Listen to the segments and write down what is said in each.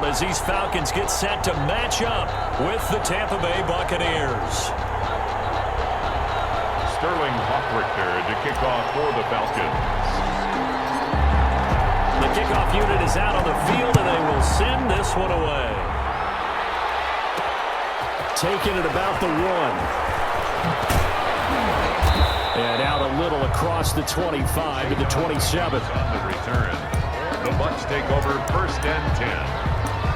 as these Falcons get set to match up with the Tampa Bay Buccaneers. Sterling Hockrichter to kick off for the Falcons. The kickoff unit is out on the field, and they will send this one away. Taking it about the 1. And out a little across the 25 to the 27. On the return, the Bucs take over 1st and 10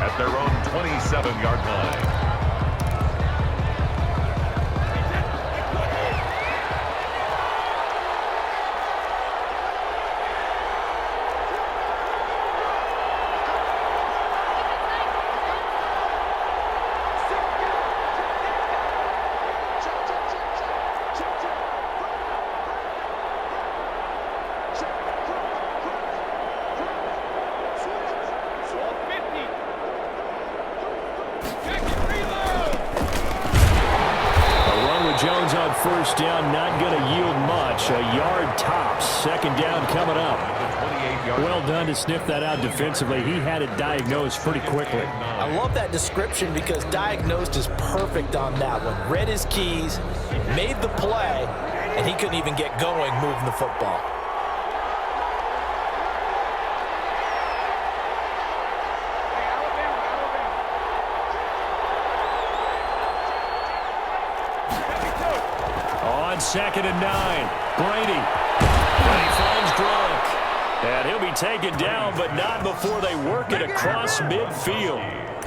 at their own 27-yard line. Jones on 1st down, not going to yield much. A yard tops. 2nd down coming up. Well done to sniff that out defensively. He had it diagnosed pretty quickly. I love that description because diagnosed is perfect on that one. Read his keys, made the play, and he couldn't even get going moving the football. On 2nd and 9, Brady. And he finds Gronk. And he'll be taken down, but not before they work it across midfield.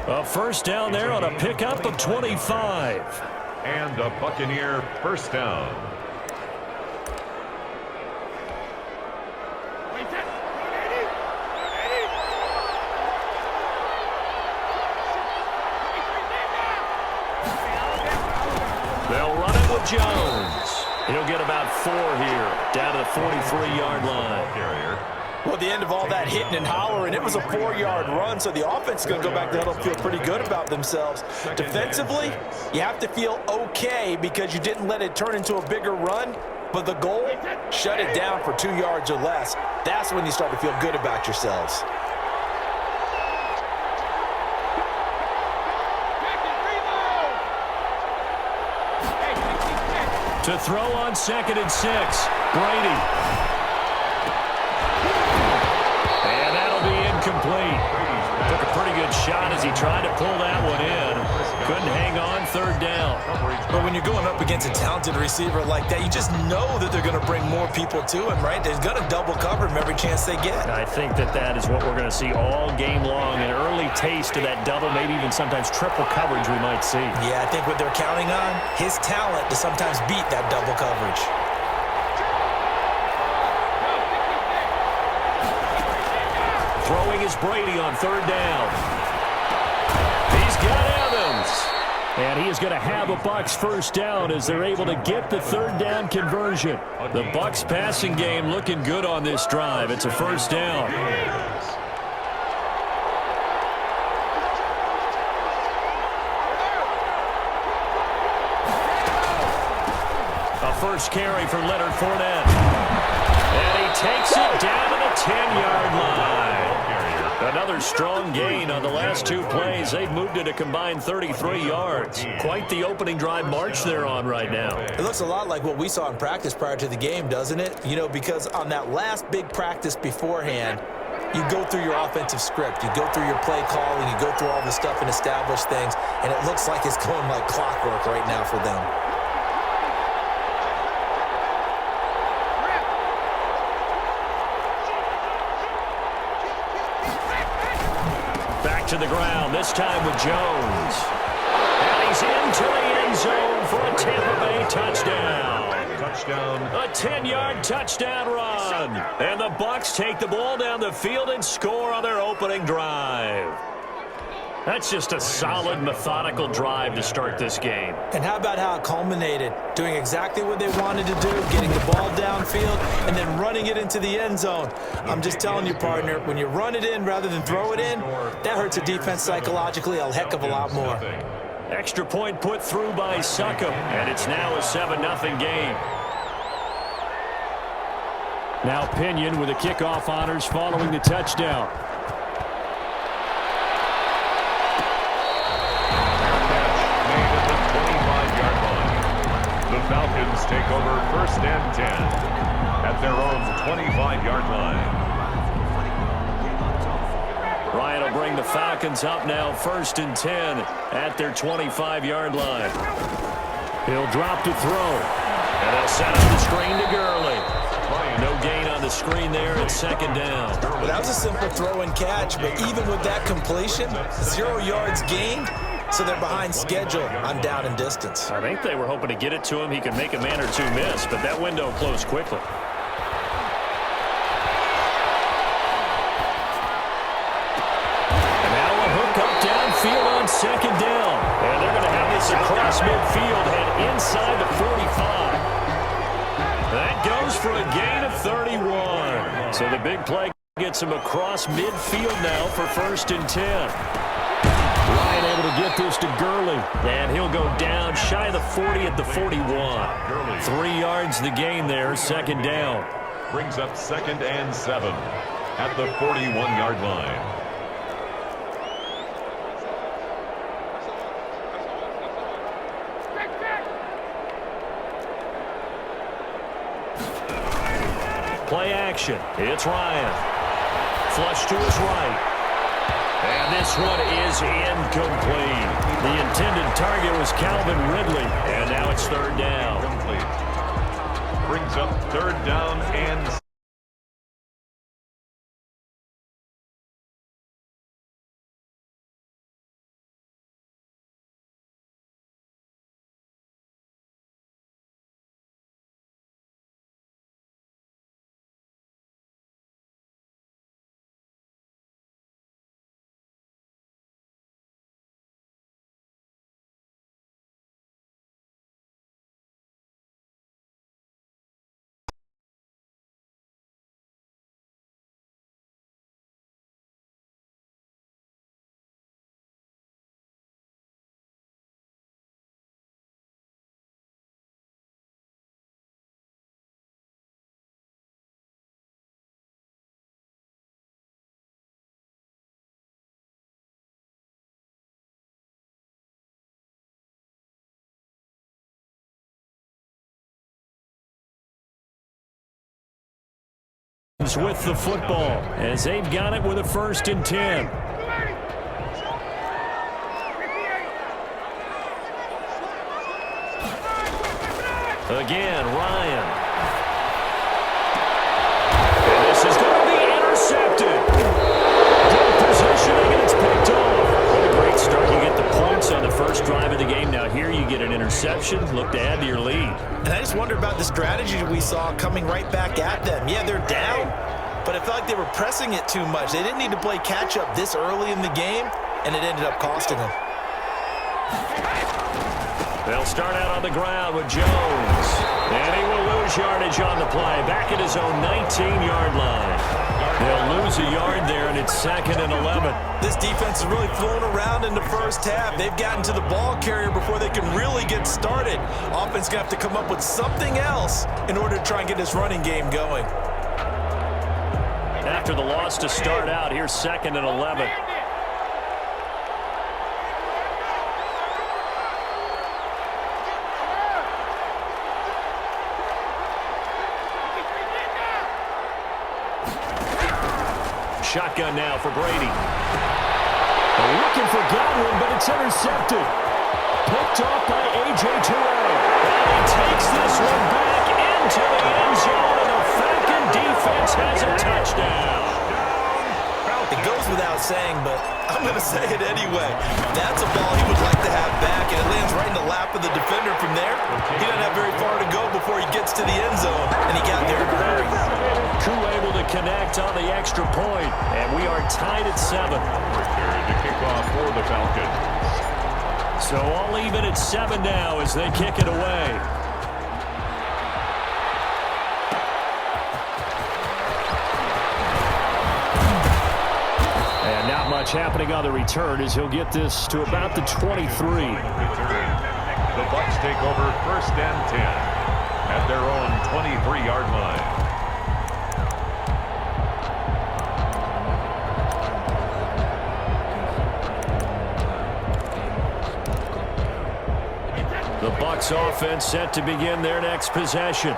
A 1st down there on a pickup of 25. And a Buccaneer 1st down. They'll run it with Jones. He'll get about 4 here, down to the 43-yard line. Well, the end of all that hitting and hollering, it was a 4-yard run, so the offense is going to go back to huddle and feel pretty good about themselves. Defensively, you have to feel okay because you didn't let it turn into a bigger run, but the goal, shut it down for 2 yards or less. That's when you start to feel good about yourselves. To throw on 2nd and 6, Brady. And that'll be incomplete. Took a pretty good shot as he tried to pull that one in. Couldn't hang on 3rd down. But when you're going up against a talented receiver like that, you just know that they're going to bring more people to him, right? They're going to double cover him every chance they get. I think that is what we're going to see all game long. An early taste of that double, maybe even sometimes triple coverage we might see. Yeah, I think what they're counting on, his talent to sometimes beat that double coverage. Throwing is Brady on 3rd down. He's got Evans. And he is going to have a Bucs 1st down as they're able to get the 3rd down conversion. The Bucs passing game looking good on this drive. It's a 1st down. A 1st carry for Leonard Fournette. And he takes it down to the 10-yard line. Another strong gain on the last 2 plays. They've moved it a combined 33 yards. Quite the opening drive march they're on right now. It looks a lot like what we saw in practice prior to the game, doesn't it? You know, because on that last big practice beforehand, you go through your offensive script. You go through your play calling. You go through all the stuff and establish things. And it looks like it's going like clockwork right now for them. To the ground, this time with Jones. And he's into the end zone for a Tampa Bay touchdown. Touchdown. A 10-yard touchdown run. And the Bucs take the ball down the field and score on their opening drive. That's just a solid, methodical drive to start this game. And how about how it culminated? Doing exactly what they wanted to do, getting the ball downfield, and then running it into the end zone. I'm just telling you, partner, when you run it in rather than throw it in, that hurts a defense psychologically a heck of a lot more. Extra point put through by Succop, and it's now a 7-0 game. Now Pinion with the kickoff honors following the touchdown. Falcons take over 1st and 10 at their own 25-yard line. Ryan will bring the Falcons up now 1st and 10 at their 25-yard line. He'll drop to throw. And they'll set up the screen to Gurley. No gain on the screen there at 2nd down. Well, that was a simple throw and catch, but even with that completion, 0 yards gained, so they're behind schedule on down and distance. I think they were hoping to get it to him. He could make a man or two miss, but that window closed quickly. And now a hook up downfield on 2nd down. And they're going to have this across midfield, head inside the 45. That goes for a gain of 31. So the big play gets him across midfield now for 1st and 10. Ryan able to get this to Gurley, and he'll go down shy of the 40 at the 41. 3 yards the gain there, 2nd down. Brings up 2nd and 7 at the 41-yard line. Play action. It's Ryan. Flush to his right. And this one is incomplete. The intended target was Calvin Ridley. And now it's 3rd down. Complete. Brings up 3rd down and with the football as they've got it with a 1st and 10. Again, Ryan. And this is going to be intercepted. Good positioning, and it's picked off. What a great start. You get the points on the first drive of the game. Now here you get an interception. Look to add to your lead. And I just wonder about the strategy we saw coming right back at them. Yeah, they're down, but I felt like they were pressing it too much. They didn't need to play catch-up this early in the game, and it ended up costing them. They'll start out on the ground with Jones. And he will lose yardage on the play. Back at his own 19-yard line. They'll lose a yard there, and it's 2nd and 11. This defense is really flown around in the first half. They've gotten to the ball carrier before they can really get started. Offense going to have to come up with something else in order to try and get this running game going. After the loss to start out, here's 2nd and 11. Shotgun now for Brady. Looking for Godwin, but it's intercepted. Picked off by A.J. Toure. And he takes this one back into the end zone, and the Falcon defense has a touchdown. It goes without saying, but I'm going to say it anyway. That's a ball he would like to have back, and it lands right in the lap of the defender from there. He doesn't have very far to go before he gets to the end zone, and he got there in a hurry. Koo able to connect on the extra point, and we are tied at 7. prepared to kick off for the Falcons. So all even at 7 now as they kick it away. And not much happening on the return as he'll get this to about the 23. The Bucs take over 1st and 10 at their own 23-yard line. The Bucs offense set to begin their next possession.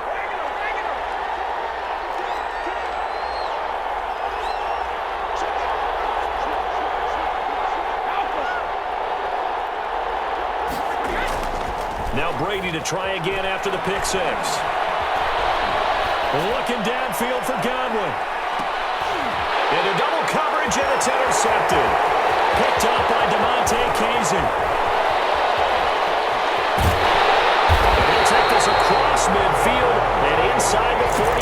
Now Brady to try again after the pick six. Looking downfield for Godwin. Into double coverage, and it's intercepted. Picked up by DeMonte Kazin. He'll take this across midfield and inside the 45.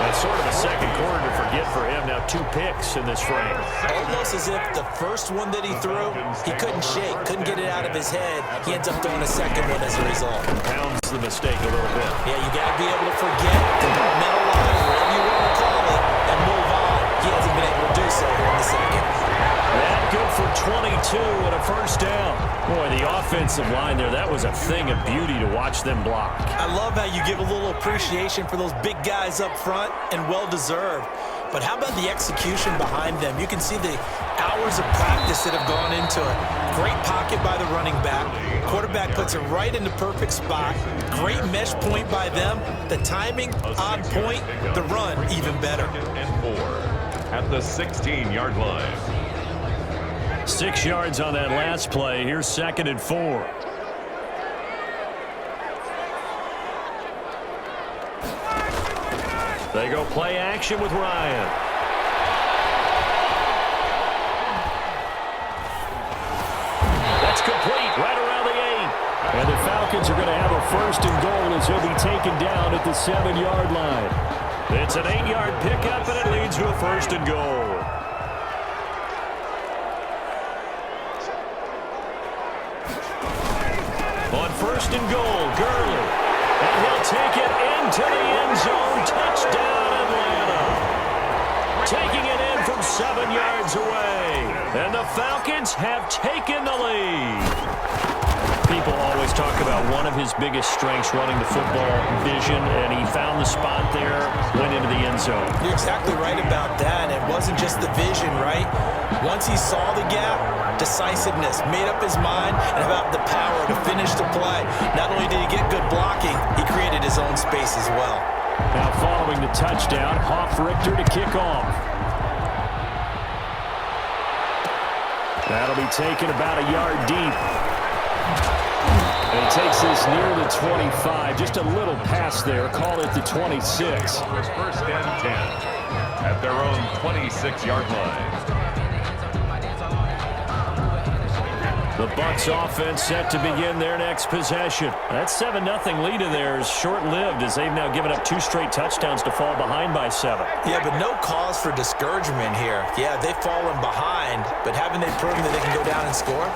That's sort of a second quarter to forget for him. Now 2 picks in this frame. Almost as if the first one that he threw, he couldn't shake, couldn't get it out of his head. He ends up throwing a second one as a result. Compounds the mistake a little bit. Yeah, you got to be able to forget, compartmentalize, whatever you want to call it, and move on. He hasn't been able to do so here in the second. That good for 22 and a first down. Boy, the offensive line there, that was a thing of beauty to watch them block. I love how you give a little appreciation for those big guys up front, and well-deserved. But how about the execution behind them? You can see the hours of practice that have gone into it. Great pocket by the running back. Quarterback puts it right in the perfect spot. Great mesh point by them. The timing on point. The run even better. And 4 at the 16-yard line. 6 yards on that last play. Here's 2nd and 4. They go play action with Ryan. That's complete right around the 8. And the Falcons are going to have a 1st and goal as he'll be taken down at the 7-yard line. It's an 8-yard pickup, and it leads to a 1st and goal. On 1st and goal, Gurley. And he'll take it into the end zone. Touchdown, Atlanta. Taking it in from 7 yards away. And the Falcons have taken the lead. People always talk about one of his biggest strengths running the football, vision, and he found the spot there, went into the end zone. You're exactly right about that. It wasn't just the vision, right? Once he saw the gap, decisiveness, made up his mind, and about the power to finish the play. Not only did he get good blocking, he created his own space as well. Now following the touchdown, Hoff-Richter to kick off. That'll be taken about a yard deep. And he takes this near the 25, just a little pass there, call it the 26. It's 1st and 10 at their own 26-yard line. The Bucs offense set to begin their next possession. That 7-0 lead of theirs short-lived as they've now given up 2 straight touchdowns to fall behind by 7. Yeah, but no cause for discouragement here. Yeah, they've fallen behind, but haven't they proven that they can go down and score?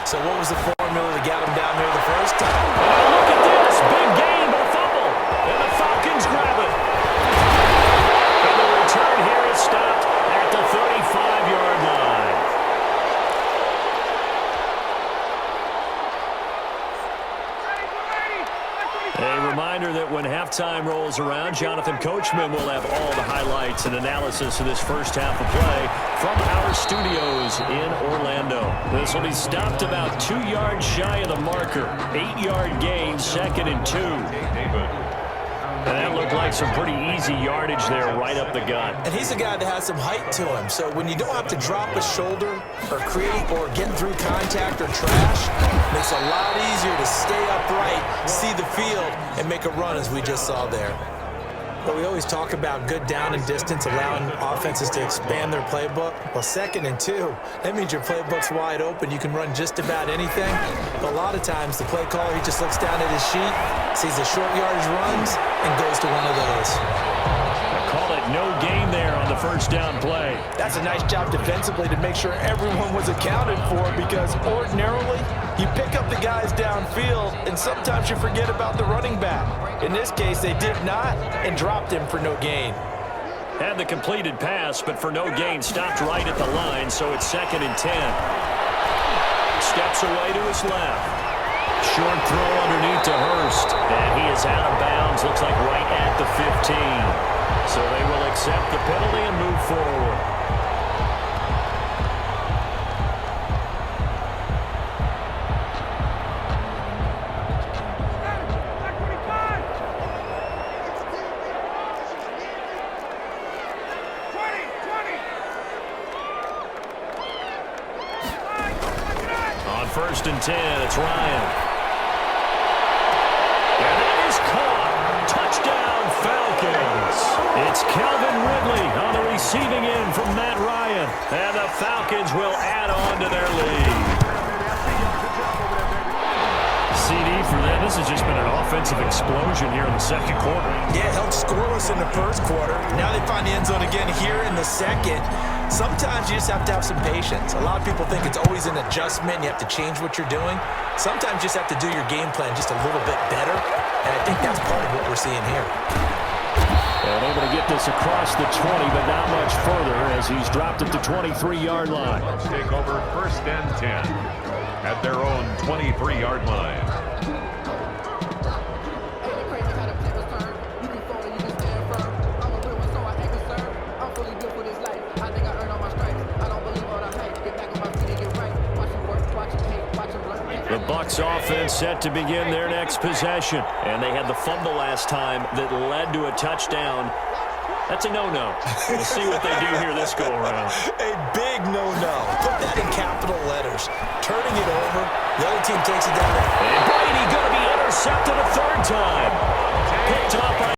So what was the formula that got them down there the first time? Oh, look at this. Big gain, but a fumble. And the Falcons grab it. And the return here is stopped at the 35-yard line. A reminder that when halftime rolls around, Jonathan Coachman will have all the highlights and analysis of this first half of play from our studios in Orlando. This will be stopped about 2 yards shy of the marker. 8-yard gain, 2nd and 2. And that looked like some pretty easy yardage there right up the gut. And he's a guy that has some height to him. So when you don't have to drop a shoulder or create or get through contact or trash, it makes it a lot easier to stay upright, see the field, and make a run as we just saw there. But we always talk about good down and distance, allowing offenses to expand their playbook. Well, 2nd and 2, that means your playbook's wide open. You can run just about anything. But a lot of times, the play caller, he just looks down at his sheet, sees the short yardage runs, and goes to one of those. Call it no gain there on the first down play. That's a nice job defensively to make sure everyone was accounted for, because ordinarily, you pick up the guys downfield, and sometimes you forget about the running back. In this case, they did not, and dropped him for no gain. Had the completed pass, but for no gain, stopped right at the line, so it's 2nd and 10. Steps away to his left. Short throw underneath to Hurst, and he is out of bounds, looks like right at the 15. So they will accept the penalty and move forward. On 1st and 10, it's Ryan. And that is caught. Touchdown, Falcons. It's Calvin Ridley on the receiving end from Matt Ryan. And the Falcons will add on to their lead. CD for them. This has just been an offensive explosion here in the second quarter. Yeah, held scoreless in the first quarter. Now they find the end zone again here in the second. Sometimes you just have to have some patience. A lot of people think it's always an adjustment. You have to change what you're doing. Sometimes you just have to do your game plan just a little bit better. And I think that's part of what we're seeing here. And able to get this across the 20, but not much further as he's dropped it to 23-yard line. Let's take over 1st and 10 at their own 23-yard line. The Bucs offense set to begin their next possession. And they had the fumble last time that led to a touchdown. That's a no-no. We'll see what they do here this go-around. A big no-no. Put that in capital letters. Turning it over. The other team takes it down there. And Brady going to be intercepted a third time. Picked up by